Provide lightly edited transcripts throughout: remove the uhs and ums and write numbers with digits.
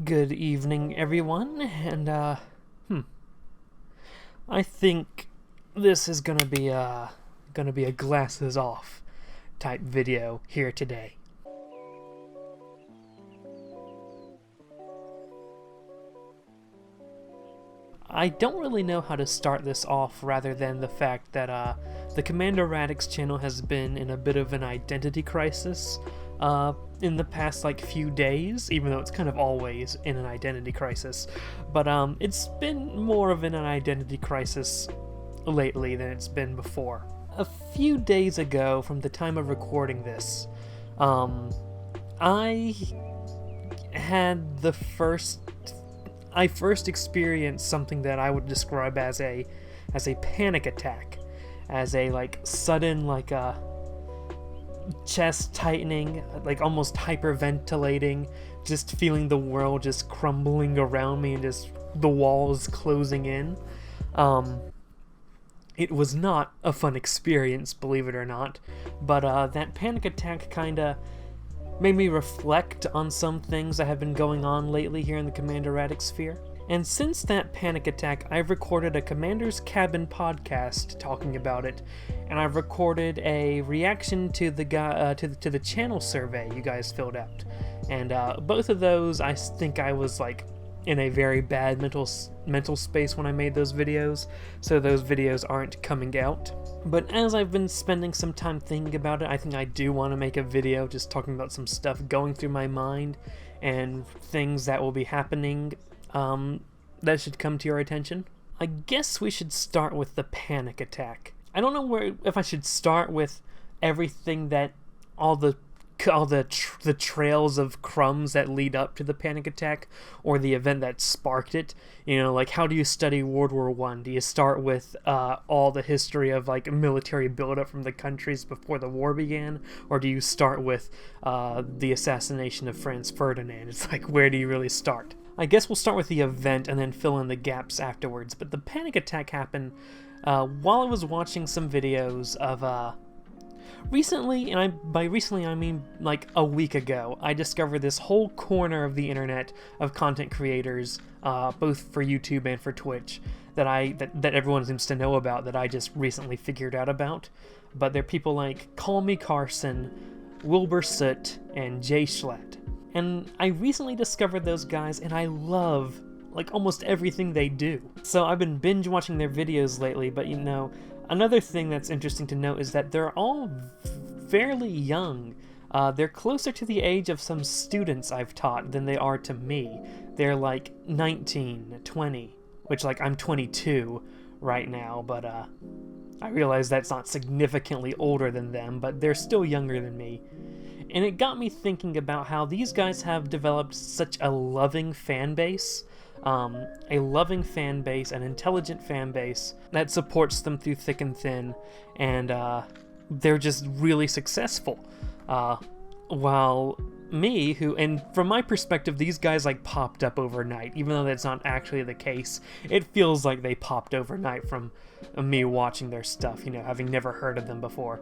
Good evening, everyone, and, I think this is gonna be a glasses off type video here today. I don't really know how to start this off rather than the fact that the Commander Radix channel has been in a bit of an identity crisis in the past few days, even though it's kind of always in an identity crisis. But it's been more of an identity crisis lately than it's been before. A few days ago, from the time of recording this, I first experienced something that I would describe as a panic attack, as a sudden chest tightening, almost hyperventilating, just feeling the world just crumbling around me and just the walls closing in. It was not a fun experience, believe it or not, but that panic attack kinda made me reflect on some things that have been going on lately here in the Commander Radix sphere. And since that panic attack, I've recorded a Commander's Cabin podcast talking about it, and I've recorded a reaction to the to the channel survey you guys filled out. And both of those, I think I was in a very bad mental space when I made those videos, so those videos aren't coming out. But as I've been spending some time thinking about it, I think I do want to make a video just talking about some stuff going through my mind and things that will be happening that should come to your attention. I guess we should start with the panic attack. I don't know if I should start with everything that all the trails of crumbs that lead up to the panic attack, or the event that sparked it. You know, how do you study World War I? Do you start with all the history of military buildup from the countries before the war began, or do you start with the assassination of Franz Ferdinand? It's where do you really start? I guess we'll start with the event and then fill in the gaps afterwards. But the panic attack happened while I was watching some videos of recently, and by recently I mean a week ago, I discovered this whole corner of the internet of content creators, both for YouTube and for Twitch, that everyone seems to know about, that I just recently figured out about. But they're people like Call Me Carson, Wilbur Soot, and Jay Schlatt. And I recently discovered those guys, and I love almost everything they do. So I've been binge watching their videos lately, but another thing that's interesting to note is that they're all fairly young. They're closer to the age of some students I've taught than they are to me. They're 19, 20, which I'm 22 right now, but I realize that's not significantly older than them, but they're still younger than me. And it got me thinking about how these guys have developed such a loving fan base. An intelligent fan base that supports them through thick and thin, and they're just really successful. While me, and from my perspective, these guys popped up overnight, even though that's not actually the case. It feels like they popped overnight from me watching their stuff, having never heard of them before.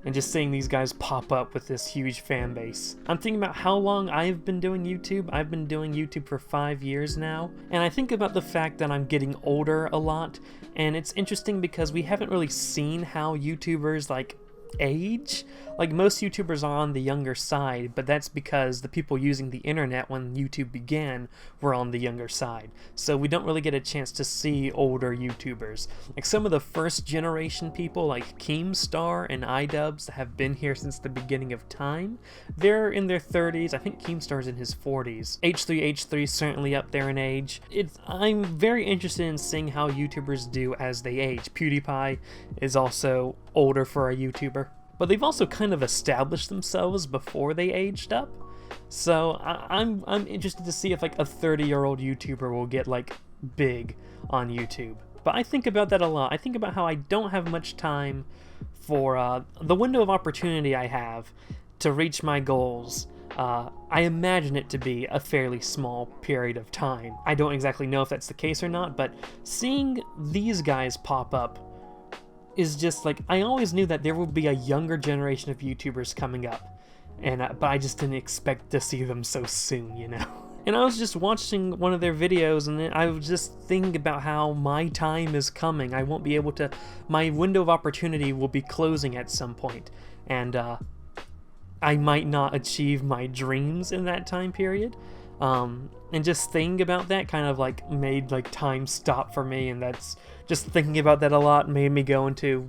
And just seeing these guys pop up with this huge fan base. I'm thinking about how long I've been doing YouTube. I've been doing YouTube for 5 years now. And I think about the fact that I'm getting older a lot. And it's interesting because we haven't really seen how YouTubers age. Most YouTubers are on the younger side, but that's because the people using the internet when YouTube began were on the younger side. So we don't really get a chance to see older YouTubers. Some of the first generation people like Keemstar and iDubbbz that have been here since the beginning of time, they're in their 30s. I think Keemstar's in his 40s. H3H3's certainly up there in age. I'm very interested in seeing how YouTubers do as they age. PewDiePie is also older for a YouTuber. But they've also kind of established themselves before they aged up. So I'm interested to see if a 30-year-old YouTuber will get big on YouTube. But I think about that a lot. I think about how I don't have much time for the window of opportunity I have to reach my goals. I imagine it to be a fairly small period of time. I don't exactly know if that's the case or not, but seeing these guys pop up is just I always knew that there would be a younger generation of YouTubers coming up, and but I just didn't expect to see them so soon, And I was just watching one of their videos, and I was just thinking about how my time is coming. I won't be able to, my window of opportunity will be closing at some point, and I might not achieve my dreams in that time period. And just thinking about that kind of like made like time stop for me, and that's just thinking about that a lot made me go into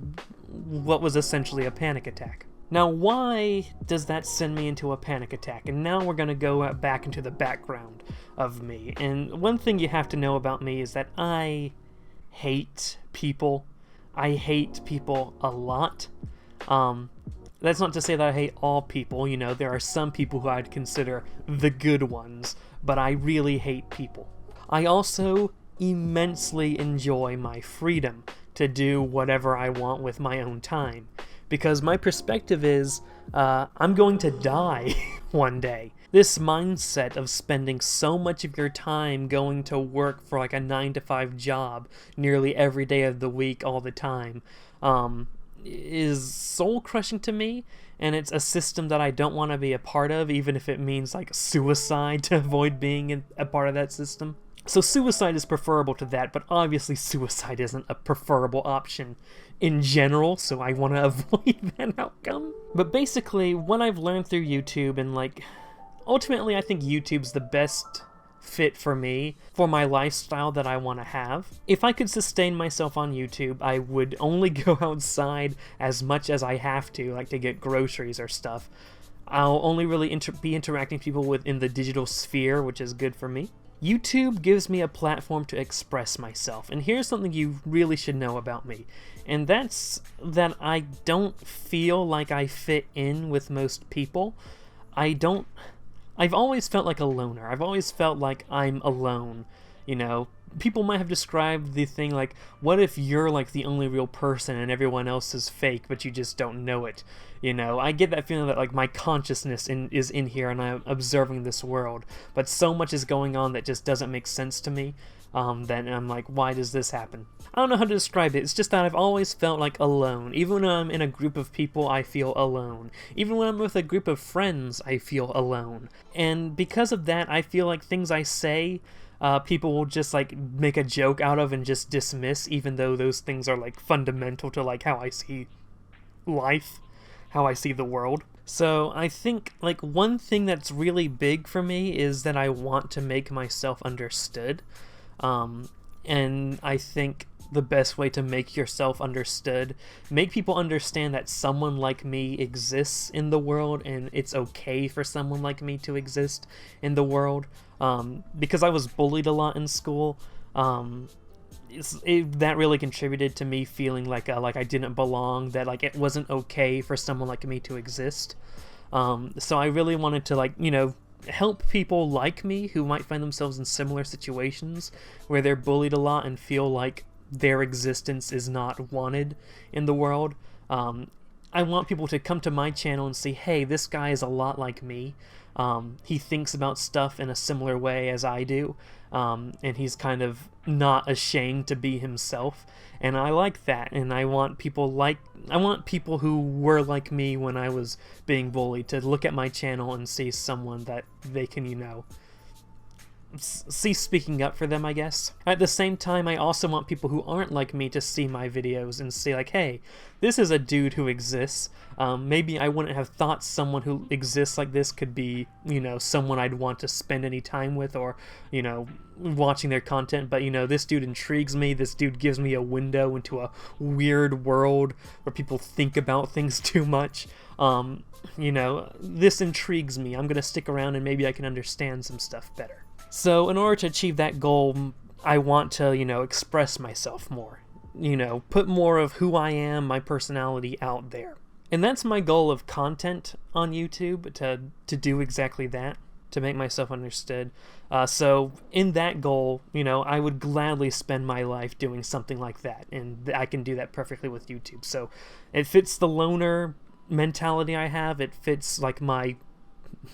what was essentially a panic attack. Now, why does that send me into a panic attack? And now we're going to go back into the background of me. And one thing you have to know about me is that I hate people. I hate people a lot. That's not to say that I hate all people. You know, there are some people who I'd consider the good ones, but I really hate people. I also immensely enjoy my freedom to do whatever I want with my own time. Because my perspective is, I'm going to die one day. This mindset of spending so much of your time going to work for like a 9-to-5 job nearly every day of the week all the time is soul-crushing to me, and it's a system that I don't want to be a part of, even if it means like suicide to avoid being a part of that system. So suicide is preferable to that, but obviously suicide isn't a preferable option in general, so I want to avoid that outcome. But basically, what I've learned through YouTube, and like, ultimately I think YouTube's the best fit for me, for my lifestyle that I want to have. If I could sustain myself on YouTube, I would only go outside as much as I have to, like to get groceries or stuff. I'll only really be interacting with people within the digital sphere, which is good for me. YouTube gives me a platform to express myself, and here's something you really should know about me, and that's that I don't feel like I fit in with most people. I've always felt like a loner. I've always felt like I'm alone, you know. People might have described the thing like, what if you're like the only real person and everyone else is fake, but you just don't know it? You know, I get that feeling that like my consciousness is in here and I'm observing this world, but so much is going on that just doesn't make sense to me. Then I'm like, why does this happen? I don't know how to describe it. It's just that I've always felt like alone. Even when I'm in a group of people, I feel alone. Even when I'm with a group of friends, I feel alone. And because of that, I feel like things I say, people will just like make a joke out of and just dismiss, even though those things are like fundamental to like how I see life, how I see the world. So I think like one thing that's really big for me is that I want to make myself understood. And I think the best way to make yourself understood, make people understand that someone like me exists in the world, and it's okay for someone like me to exist in the world. Because I was bullied a lot in school, that really contributed to me feeling like I didn't belong, that like it wasn't okay for someone like me to exist. So I really wanted to, like, you know, help people like me who might find themselves in similar situations where they're bullied a lot and feel like their existence is not wanted in the world. I want people to come to my channel and see, hey, this guy is a lot like me. He thinks about stuff in a similar way as I do, and he's kind of not ashamed to be himself, and I like that. And I want people who were like me when I was being bullied to look at my channel and see someone that they can, you know, see speaking up for them, I guess. At the same time, I also want people who aren't like me to see my videos and say like, hey, this is a dude who exists. Maybe I wouldn't have thought someone who exists like this could be, you know, someone I'd want to spend any time with, or, you know, watching their content, but, you know, this dude intrigues me. This dude gives me a window into a weird world where people think about things too much. You know, this intrigues me. I'm gonna stick around and maybe I can understand some stuff better. So in order to achieve that goal, I want to, you know, express myself more, you know, put more of who I am, my personality out there. And that's my goal of content on YouTube, to do exactly that, to make myself understood. So in that goal, you know, I would gladly spend my life doing something like that, and I can do that perfectly with YouTube. So it fits the loner mentality I have. It fits like my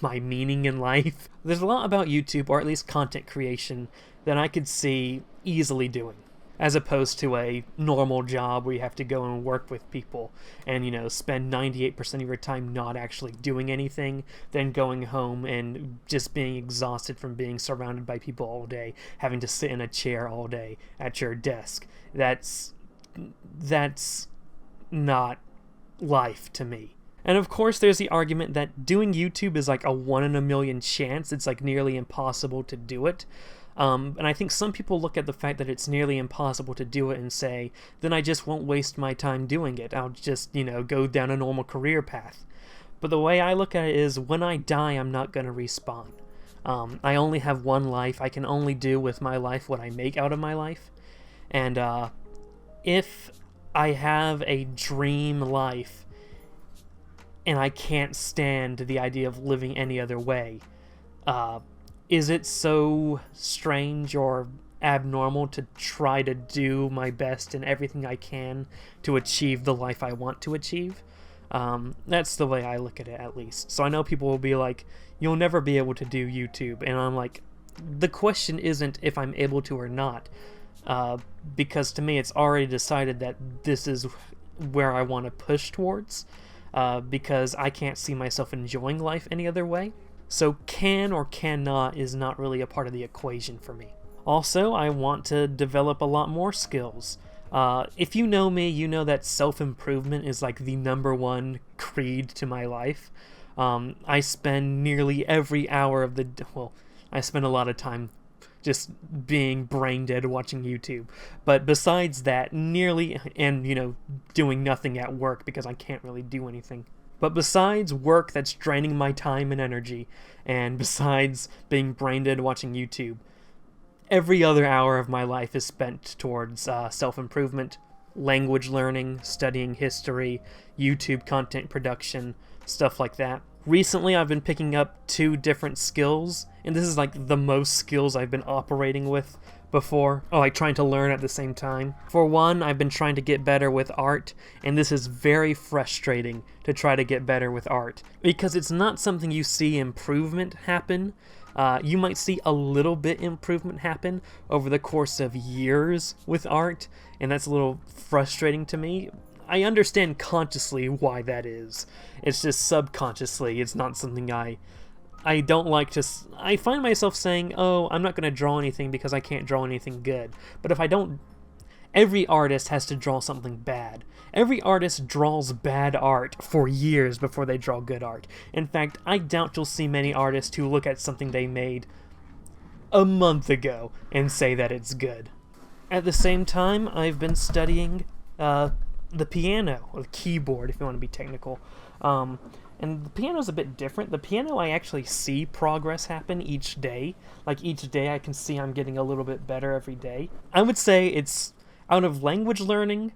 meaning in life. There's a lot about YouTube, or at least content creation, that I could see easily doing. as opposed to a normal job where you have to go and work with people and, you know, spend 98% of your time not actually doing anything, then going home and just being exhausted from being surrounded by people all day, having to sit in a chair all day at your desk. That's not life to me. And of course, there's the argument that doing YouTube is like a 1 in a million chance. It's like nearly impossible to do it. And I think some people look at the fact that it's nearly impossible to do it and say, then I just won't waste my time doing it. I'll just, you know, go down a normal career path. But the way I look at it is, when I die, I'm not going to respawn. I only have one life. I can only do with my life what I make out of my life. And if I have a dream life, and I can't stand the idea of living any other way, is it so strange or abnormal to try to do my best and everything I can to achieve the life I want to achieve? That's the way I look at it, at least. So I know people will be like, you'll never be able to do YouTube, and I'm like, the question isn't if I'm able to or not, because to me it's already decided that this is where I want to push towards. Because I can't see myself enjoying life any other way. So can or cannot is not really a part of the equation for me. Also, I want to develop a lot more skills. If you know me, you know that self-improvement is like the #1 creed to my life. I spend nearly every hour of the... Well, I spend a lot of time just being brain dead watching YouTube. But besides that, nearly, and, you know, doing nothing at work because I can't really do anything. But besides work that's draining my time and energy, and besides being brain dead watching YouTube, every other hour of my life is spent towards self-improvement, language learning, studying history, YouTube content production, stuff like that. Recently, I've been picking up 2 different skills, and this is like the most skills I've been operating with before, like trying to learn at the same time. For one, I've been trying to get better with art, and this is very frustrating to try to get better with art, because it's not something you see improvement happen. You might see a little bit improvement happen over the course of years with art, and that's a little frustrating to me. I understand consciously why that is. It's just subconsciously, it's not something I don't like to... I find myself saying, oh, I'm not going to draw anything because I can't draw anything good. But if I don't... Every artist has to draw something bad. Every artist draws bad art for years before they draw good art. In fact, I doubt you'll see many artists who look at something they made a month ago and say that it's good. At the same time, I've been studying the piano, or the keyboard if you want to be technical. And the piano's a bit different. The piano, I actually see progress happen each day. Like, each day I can see I'm getting a little bit better every day. I would say it's, out of language learning,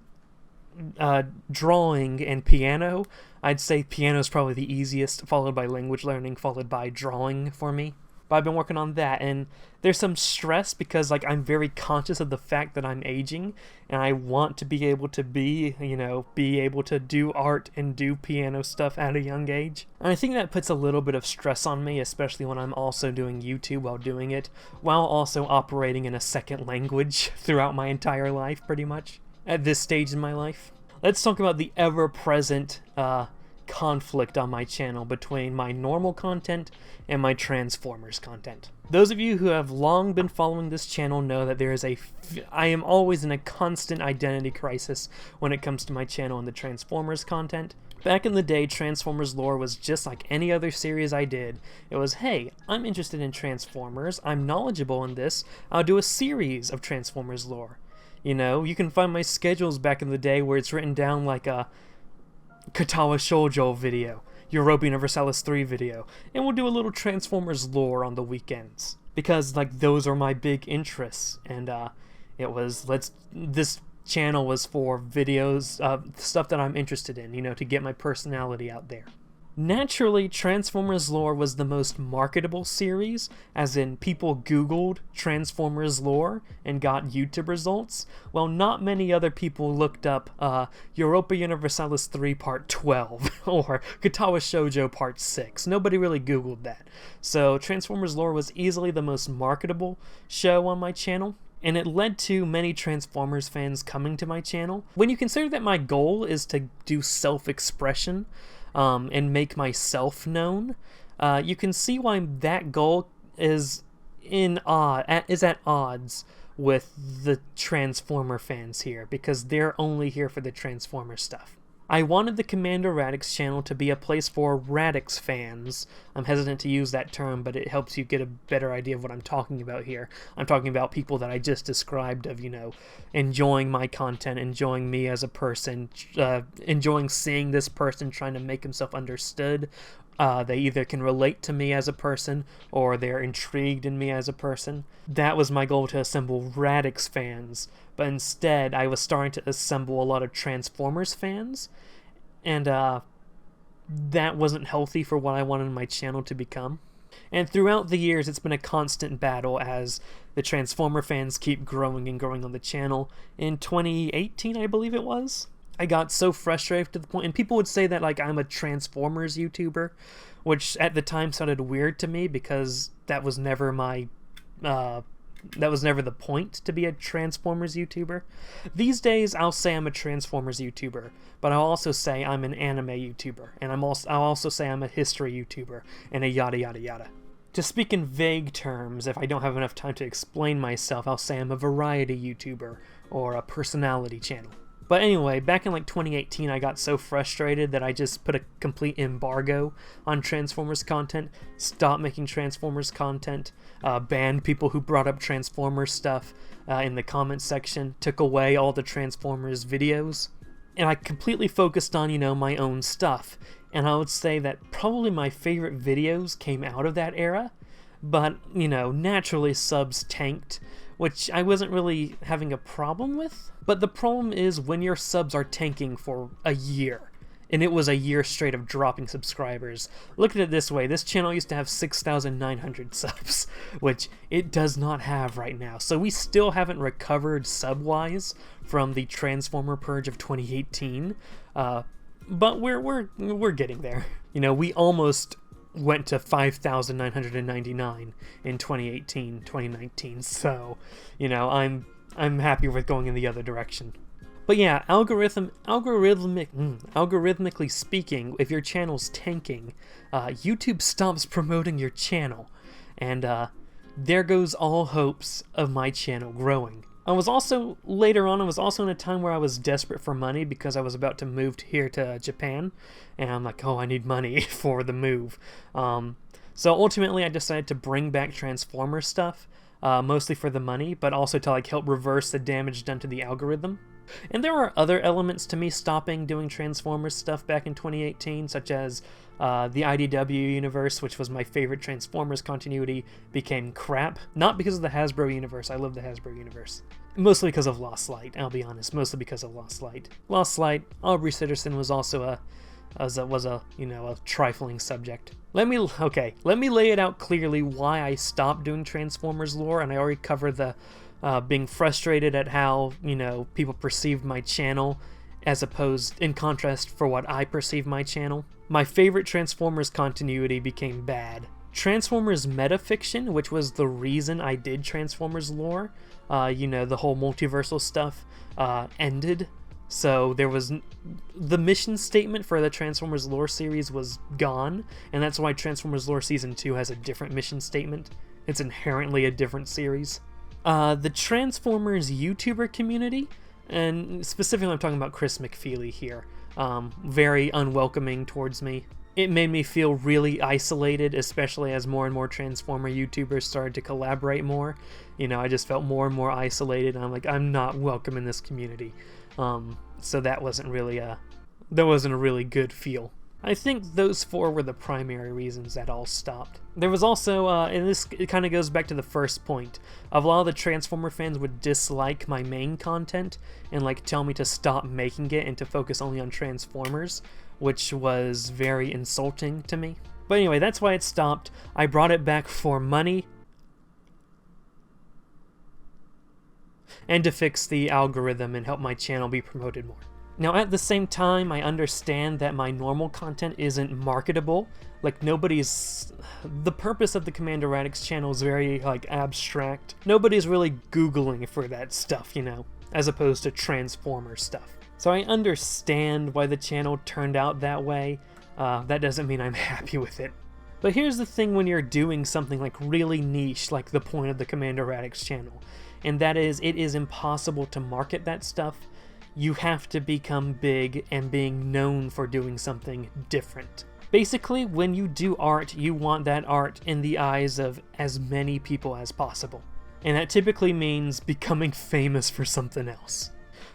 drawing, and piano, I'd say piano is probably the easiest, followed by language learning, followed by drawing for me. But I've been working on that, and there's some stress because, like, I'm very conscious of the fact that I'm aging, and I want to be able to be able to do art and do piano stuff at a young age. And I think that puts a little bit of stress on me, especially when I'm also doing YouTube while doing it, while also operating in a second language throughout my entire life, pretty much, at this stage in my life. Let's talk about the ever-present, conflict on my channel between my normal content and my Transformers content. Those of you who have long been following this channel know that I am always in a constant identity crisis when it comes to my channel and the Transformers content. Back in the day, Transformers lore was just like any other series I did. It was, hey, I'm interested in Transformers, I'm knowledgeable in this, I'll do a series of Transformers lore. You know, you can find my schedules back in the day where it's written down like a Katawa Shoujo video, Europa Universalis 3 video, and we'll do a little Transformers lore on the weekends. Because, like, those are my big interests, and this channel was for videos, stuff that I'm interested in, you know, to get my personality out there. Naturally, Transformers lore was the most marketable series, as in people Googled Transformers lore and got YouTube results, while not many other people looked up Europa Universalis 3 Part 12 or Katawa Shoujo Part 6. Nobody really Googled that. So Transformers lore was easily the most marketable show on my channel. and it led to many Transformers fans coming to my channel. When you consider that my goal is to do self-expression and make myself known, you can see why that goal is at odds with the Transformer fans here, because they're only here for the Transformer stuff. I wanted the Commander Radix channel to be a place for Radix fans. I'm hesitant to use that term, but it helps you get a better idea of what I'm talking about here. I'm talking about people that I just described of, you know, enjoying my content, enjoying me as a person, enjoying seeing this person trying to make himself understood. They either can relate to me as a person, or they're intrigued in me as a person. That was my goal, to assemble Radix fans, but instead I was starting to assemble a lot of Transformers fans, and that wasn't healthy for what I wanted my channel to become. And throughout the years, it's been a constant battle as the Transformer fans keep growing and growing on the channel. In 2018, I believe it was, I got so frustrated to the point, and people would say that like I'm a Transformers YouTuber, which at the time sounded weird to me because that was never my, that was never the point, to be a Transformers YouTuber. These days, I'll say I'm a Transformers YouTuber, but I'll also say I'm an anime YouTuber, and I'll also say I'm a history YouTuber, and a yada yada yada. To speak in vague terms, if I don't have enough time to explain myself, I'll say I'm a variety YouTuber, or a personality channel. But anyway, back in like 2018, I got so frustrated that I just put a complete embargo on Transformers content, stopped making Transformers content, banned people who brought up Transformers stuff in the comments section, took away all the Transformers videos, and I completely focused on, you know, my own stuff. And I would say that probably my favorite videos came out of that era, but, you know, naturally subs tanked, which I wasn't really having a problem with. But the problem is when your subs are tanking for a year, and it was a year straight of dropping subscribers. Look at it this way, this channel used to have 6,900 subs, which it does not have right now. So we still haven't recovered sub-wise from the Transformer purge of 2018, but we're getting there. You know, we almost went to 5,999 in 2018, 2019, so, you know, I'm happy with going in the other direction. But yeah, algorithmically speaking, if your channel's tanking, YouTube stops promoting your channel, and there goes all hopes of my channel growing. Later on, I was also in a time where I was desperate for money because I was about to move here to Japan, and I'm like, oh, I need money for the move. So ultimately, I decided to bring back Transformer stuff, mostly for the money, but also to like help reverse the damage done to the algorithm. And there are other elements to me stopping doing Transformers stuff back in 2018, such as the IDW universe, which was my favorite Transformers continuity, became crap. Not because of the Hasbro universe, I love the Hasbro universe. Mostly because of Lost Light, I'll be honest, mostly because of Lost Light. Lost Light, Aubrey Sitterson was also a trifling subject. Let me lay it out clearly why I stopped doing Transformers lore, and I already covered the being frustrated at how, you know, people perceived my channel as opposed, in contrast for what I perceive my channel. My favorite Transformers continuity became bad. Transformers metafiction, which was the reason I did Transformers lore, you know, the whole multiversal stuff, ended. So there was the mission statement for the Transformers lore series was gone, and that's why Transformers lore season 2 has a different mission statement. It's inherently a different series. The Transformers YouTuber community, and specifically I'm talking about Chris McFeely here, very unwelcoming towards me. It made me feel really isolated, especially as more and more Transformer YouTubers started to collaborate more. You know, I just felt more and more isolated, and I'm like, I'm not welcome in this community. So that wasn't really a really good feel. I think those four were the primary reasons that all stopped. There was also, and this kind of goes back to the first point, a lot of the Transformer fans would dislike my main content and like tell me to stop making it and to focus only on Transformers, which was very insulting to me. But anyway, that's why it stopped. I brought it back for money and to fix the algorithm and help my channel be promoted more. Now, at the same time, I understand that my normal content isn't marketable. Like the purpose of the Commander Radix channel is very like abstract. Nobody's really Googling for that stuff, you know, as opposed to Transformer stuff. So I understand why the channel turned out that way. That doesn't mean I'm happy with it. But here's the thing when you're doing something like really niche, like the point of the Commander Radix channel, and that is it is impossible to market that stuff. You have to become big and being known for doing something different. Basically, when you do art, you want that art in the eyes of as many people as possible. And that typically means becoming famous for something else.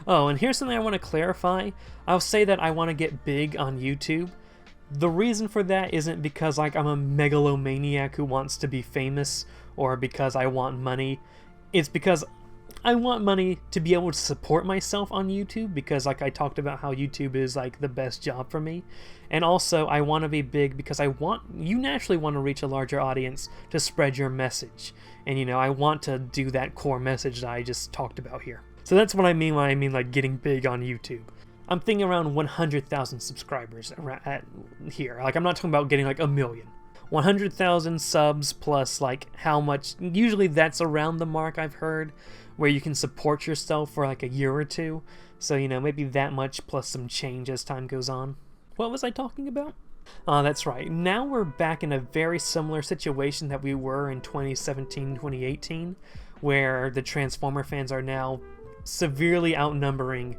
Oh, and here's something I want to clarify. I'll say that I want to get big on YouTube. The reason for that isn't because like I'm a megalomaniac who wants to be famous or because I want money. It's because I want money to be able to support myself on YouTube, because like I talked about how YouTube is like the best job for me. And also I want to be big because you naturally want to reach a larger audience to spread your message. And you know, I want to do that core message that I just talked about here. So that's what I mean when I mean like getting big on YouTube. I'm thinking around 100,000 subscribers here. Like I'm not talking about getting like 1 million. 100,000 subs plus like how much, usually that's around the mark I've heard, where you can support yourself for like a year or two. So, you know, maybe that much plus some change as time goes on. What was I talking about? That's right. Now we're back in a very similar situation that we were in 2017, 2018, where the Transformer fans are now severely outnumbering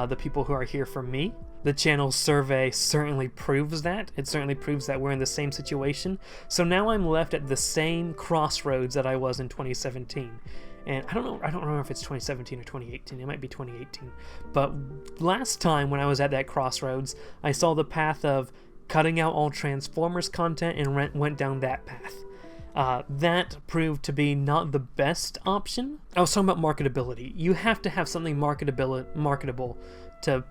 the people who are here for me. The channel survey certainly proves that. It certainly proves that we're in the same situation. So now I'm left at the same crossroads that I was in 2017. And I don't remember if it's 2017 or 2018. It might be 2018. But last time when I was at that crossroads, I saw the path of cutting out all Transformers content and went down that path. That proved to be not the best option. I was talking about marketability. You have to have something marketable to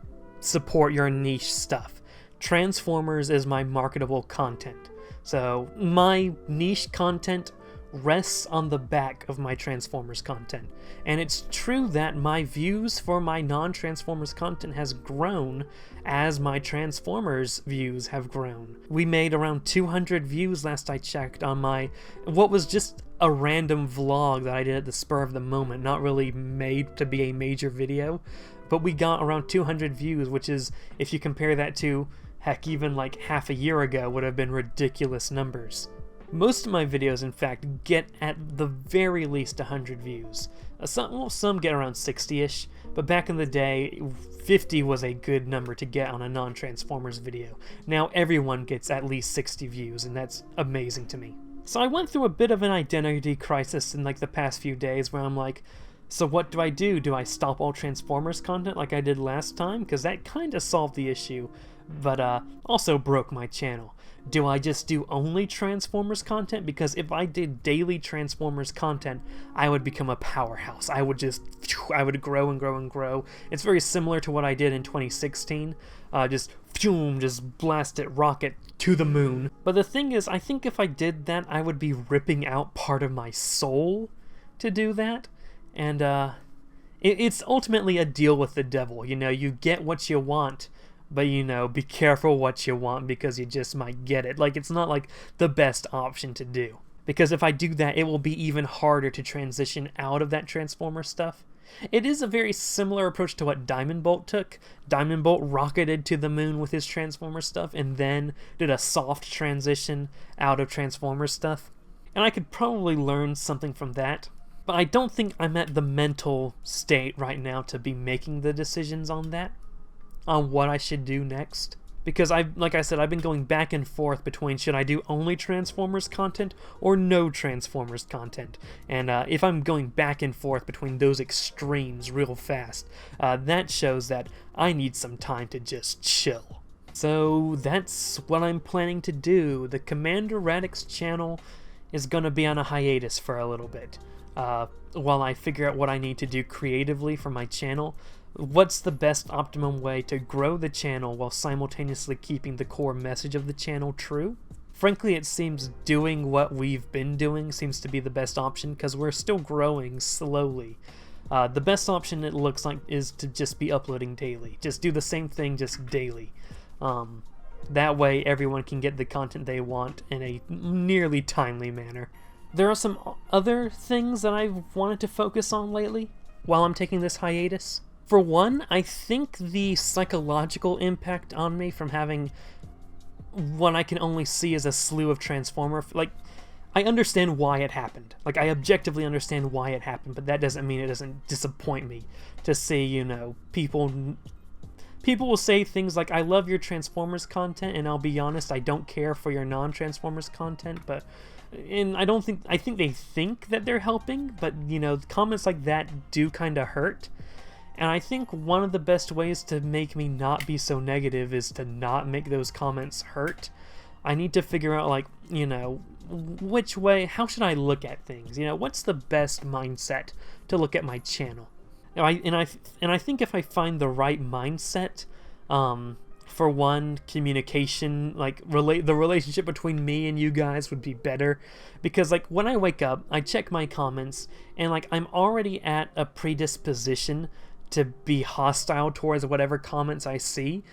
support your niche stuff. Transformers is my marketable content. So my niche content rests on the back of my Transformers content. And it's true that my views for my non-Transformers content has grown as my Transformers views have grown. We made around 200 views last I checked on what was just a random vlog that I did at the spur of the moment, not really made to be a major video, but we got around 200 views, which is, if you compare that to, heck, even like half a year ago, would have been ridiculous numbers. Most of my videos, in fact, get at the very least 100 views. Some get around 60-ish, but back in the day, 50 was a good number to get on a non-Transformers video. Now everyone gets at least 60 views, and that's amazing to me. So I went through a bit of an identity crisis in like the past few days where I'm like, so what do? Do I stop all Transformers content like I did last time? Because that kind of solved the issue, but also broke my channel. Do I just do only Transformers content? Because if I did daily Transformers content, I would become a powerhouse. I would grow and grow and grow. It's very similar to what I did in 2016. Just blast it, rocket to the moon. But the thing is, I think if I did that, I would be ripping out part of my soul to do that. And it's ultimately a deal with the devil. You know, you get what you want, but you know, be careful what you want because you just might get it. Like, it's not like the best option to do. Because if I do that, it will be even harder to transition out of that Transformer stuff. It is a very similar approach to what Diamond Bolt took. Diamond Bolt rocketed to the moon with his Transformer stuff and then did a soft transition out of Transformer stuff. And I could probably learn something from that. But I don't think I'm at the mental state right now to be making the decisions on that, on what I should do next. Because like I said, I've been going back and forth between should I do only Transformers content or no Transformers content. And if I'm going back and forth between those extremes real fast, that shows that I need some time to just chill. So that's what I'm planning to do. The Commander Radix channel is going to be on a hiatus for a little bit. While I figure out what I need to do creatively for my channel. What's the best optimum way to grow the channel while simultaneously keeping the core message of the channel true? Frankly, it seems doing what we've been doing seems to be the best option because we're still growing slowly. The best option, it looks like, is to just be uploading daily. Just do the same thing, just daily. That way everyone can get the content they want in a nearly timely manner. There are some other things that I've wanted to focus on lately while I'm taking this hiatus. For one, I think the psychological impact on me from having what I can only see as a slew of Transformer, like, I understand why it happened. Like, I objectively understand why it happened, but that doesn't mean it doesn't disappoint me to see, you know, people will say things like, I love your Transformers content, and I'll be honest, I don't care for your non-Transformers content, but, and I think they think that they're helping, but, you know, comments like that do kind of hurt. And I think one of the best ways to make me not be so negative is to not make those comments hurt. I need to figure out, like, you know, which way, how should I look at things? You know, what's the best mindset to look at my channel? And I think if I find the right mindset, for one, communication, like the relationship between me and you guys would be better, because like when I wake up, I check my comments, and like I'm already at a predisposition to be hostile towards whatever comments I see,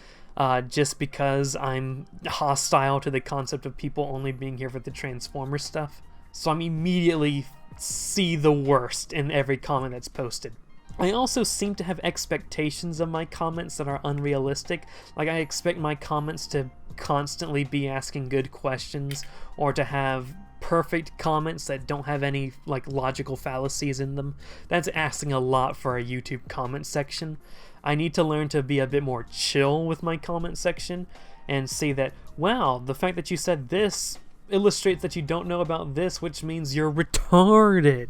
just because I'm hostile to the concept of people only being here for the Transformer stuff. So I'm immediately see the worst in every comment that's posted. I also seem to have expectations of my comments that are unrealistic. Like, I expect my comments to constantly be asking good questions, or to have perfect comments that don't have any, like, logical fallacies in them. That's asking a lot for a YouTube comment section. I need to learn to be a bit more chill with my comment section and see that, wow, the fact that you said this illustrates that you don't know about this, which means you're retarded.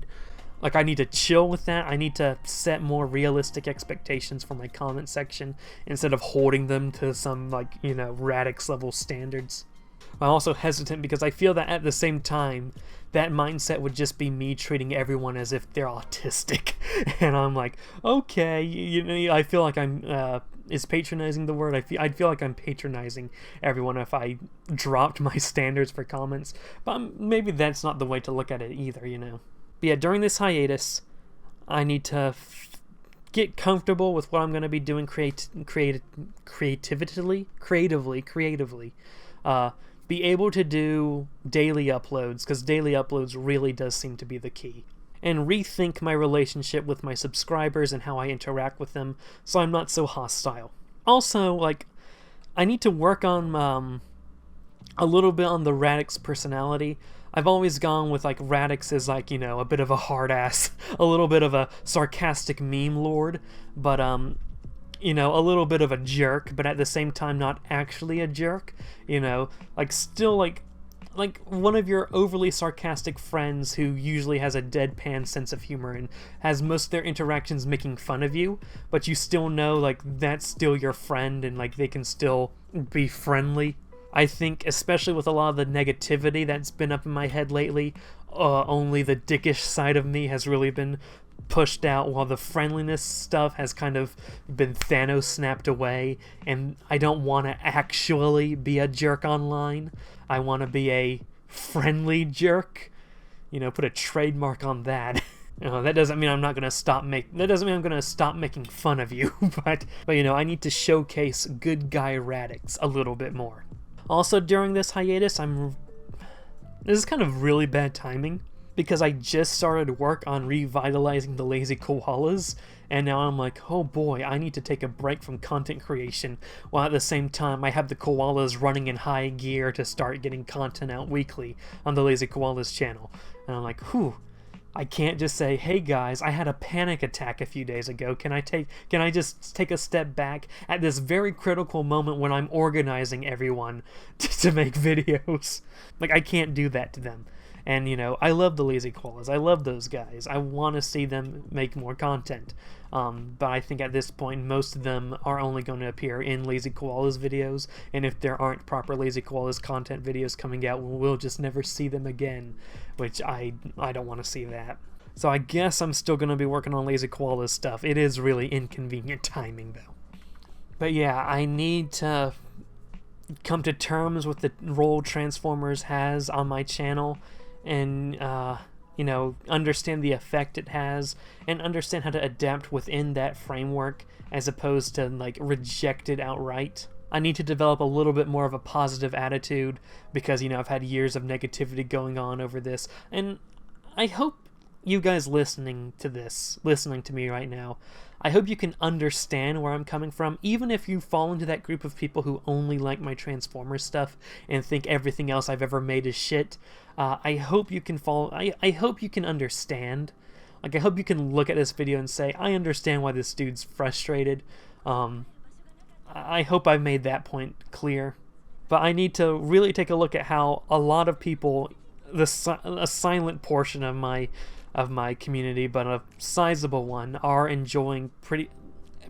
Like, I need to chill with that. I need to set more realistic expectations for my comment section instead of holding them to some, like, you know, Radix level standards. I'm also hesitant because I feel that at the same time, that mindset would just be me treating everyone as if they're autistic. And I'm like, okay, you know, I feel like I'm, is patronizing the word? I'd feel like I'm patronizing everyone if I dropped my standards for comments. But maybe that's not the way to look at it either, you know. But yeah, during this hiatus, I need to get comfortable with what I'm going to be doing creatively. Be able to do daily uploads, because daily uploads really does seem to be the key. And rethink my relationship with my subscribers and how I interact with them, so I'm not so hostile. Also, like, I need to work on a little bit on the Radix personality. I've always gone with, like, Radix as, like, you know, a bit of a hard ass, a little bit of a sarcastic meme lord, but, you know, a little bit of a jerk, but at the same time not actually a jerk, you know, like, still, like one of your overly sarcastic friends who usually has a deadpan sense of humor and has most of their interactions making fun of you, but you still know, like, that's still your friend and, like, they can still be friendly. I think, especially with a lot of the negativity that's been up in my head lately, only the dickish side of me has really been pushed out, while the friendliness stuff has kind of been Thanos snapped away, and I don't want to actually be a jerk online. I want to be a friendly jerk. You know, put a trademark on that. You know, that doesn't mean I'm not gonna stop making fun of you, but you know, I need to showcase good guy Radix a little bit more. Also, during this hiatus, this is kind of really bad timing, because I just started work on revitalizing the Lazy Koalas, and now I'm like, oh boy, I need to take a break from content creation, while at the same time I have the Koalas running in high gear to start getting content out weekly on the Lazy Koalas channel. And I'm like, whew, I can't just say, hey guys, I had a panic attack a few days ago, can I just take a step back at this very critical moment when I'm organizing everyone to make videos? Like, I can't do that to them. And, you know, I love the Lazy Koalas. I love those guys. I want to see them make more content. But I think at this point, most of them are only going to appear in Lazy Koalas videos. And if there aren't proper Lazy Koalas content videos coming out, we'll just never see them again. Which I don't want to see that. So I guess I'm still going to be working on Lazy Koalas stuff. It is really inconvenient timing, though. But yeah, I need to come to terms with the role Transformers has on my channel, and you know, understand the effect it has, and understand how to adapt within that framework as opposed to, like, reject it outright. I need to develop a little bit more of a positive attitude because, you know, I've had years of negativity going on over this. And I hope you guys listening to me right now, I hope you can understand where I'm coming from, even if you fall into that group of people who only like my Transformers stuff and think everything else I've ever made is shit. I hope you can I hope you can understand. Like, I hope you can look at this video and say, I understand why this dude's frustrated. I hope I've made that point clear. But I need to really take a look at how a lot of people, a silent portion of my community, but a sizable one, are enjoying pretty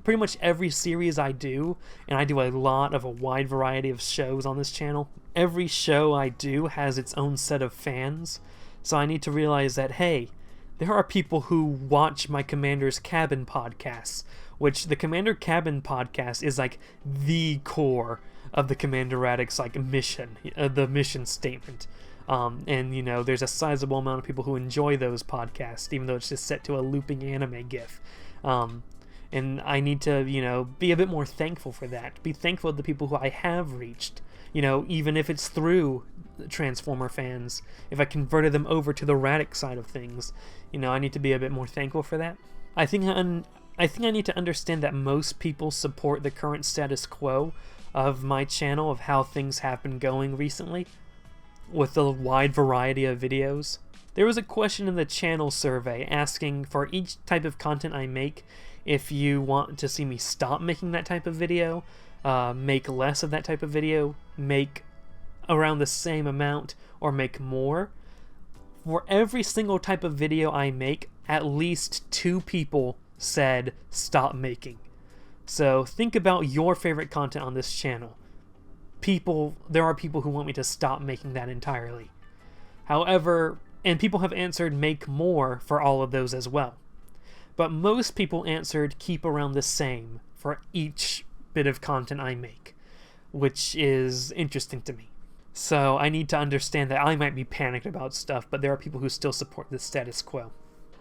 much every series I do, and I do a lot of a wide variety of shows on this channel. Every show I do has its own set of fans, so I need to realize that, hey, there are people who watch my Commander's Cabin podcasts, which the Commander Cabin podcast is like the core of the Commander Radix like mission, the mission statement. And, you know, there's a sizable amount of people who enjoy those podcasts, even though it's just set to a looping anime gif. And I need to, you know, be a bit more thankful for that. Be thankful to the people who I have reached, you know, even if it's through Transformer fans. If I converted them over to the Radix side of things, you know, I need to be a bit more thankful for that. I think I need to understand that most people support the current status quo of my channel, of how things have been going recently, with a wide variety of videos. There was a question in the channel survey asking for each type of content I make if you want to see me stop making that type of video, make less of that type of video, make around the same amount, or make more. For every single type of video I make, at least 2 people said stop making. So think about your favorite content on this channel. There are people who want me to stop making that entirely. However, and people have answered make more for all of those as well. But most people answered keep around the same for each bit of content I make, which is interesting to me. So I need to understand that I might be panicked about stuff, but there are people who still support the status quo.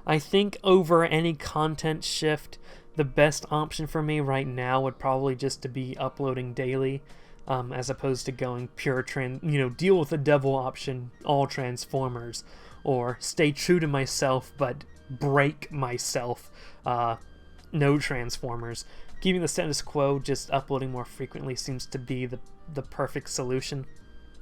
I think over any content shift, the best option for me right now would probably just to be uploading daily, as opposed to going pure deal with the devil option, all Transformers, or stay true to myself but break myself, no Transformers. Keeping the status quo, just uploading more frequently, seems to be the perfect solution.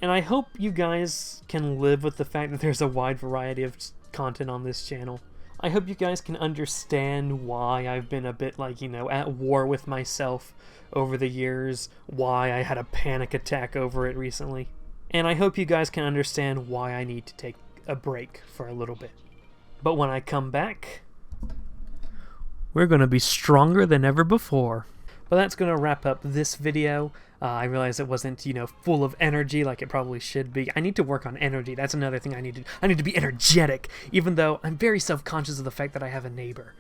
And I hope you guys can live with the fact that there's a wide variety of content on this channel. I hope you guys can understand why I've been a bit, like, you know, at war with myself over the years, why I had a panic attack over it recently. And I hope you guys can understand why I need to take a break for a little bit. But when I come back, we're going to be stronger than ever before. But that's going to wrap up this video. I realize it wasn't, you know, full of energy like it probably should be. I need to work on energy. That's another thing I need to be energetic, even though I'm very self-conscious of the fact that I have a neighbor,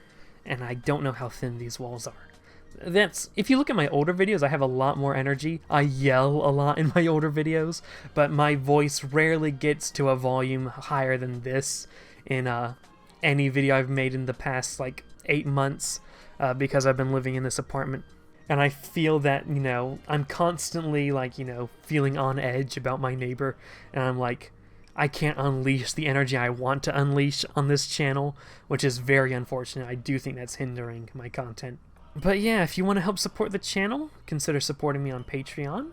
and I don't know how thin these walls are. If you look at my older videos, I have a lot more energy. I yell a lot in my older videos, but my voice rarely gets to a volume higher than this in any video I've made in the past, like, 8 months, because I've been living in this apartment. And I feel that, you know, I'm constantly, like, you know, feeling on edge about my neighbor, and I'm like, I can't unleash the energy I want to unleash on this channel, which is very unfortunate. I do think that's hindering my content. But yeah, if you want to help support the channel, consider supporting me on Patreon.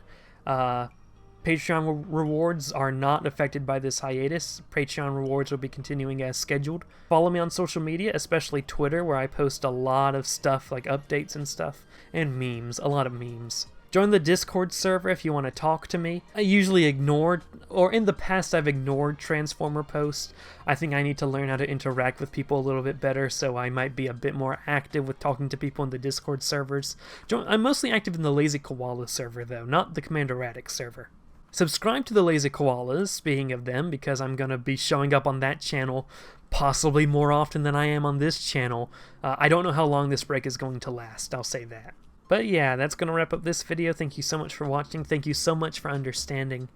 Patreon rewards are not affected by this hiatus. Patreon rewards will be continuing as scheduled. Follow me on social media, especially Twitter, where I post a lot of stuff like updates and stuff, and memes, a lot of memes. Join the Discord server if you want to talk to me. I usually ignored, or in the past I've ignored Transformer posts. I think I need to learn how to interact with people a little bit better, so I might be a bit more active with talking to people in the Discord servers. I'm mostly active in the Lazy Koala server though, not the Commander Radix server. Subscribe to the Lazy Koalas, speaking of them, because I'm going to be showing up on that channel possibly more often than I am on this channel. I don't know how long this break is going to last, I'll say that. But yeah, that's going to wrap up this video. Thank you so much for watching, thank you so much for understanding,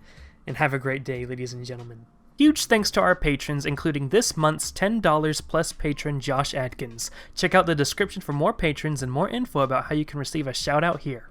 and have a great day, ladies and gentlemen. Huge thanks to our patrons, including this month's $10 plus patron Josh Adkins. Check out the description for more patrons and more info about how you can receive a shout out here.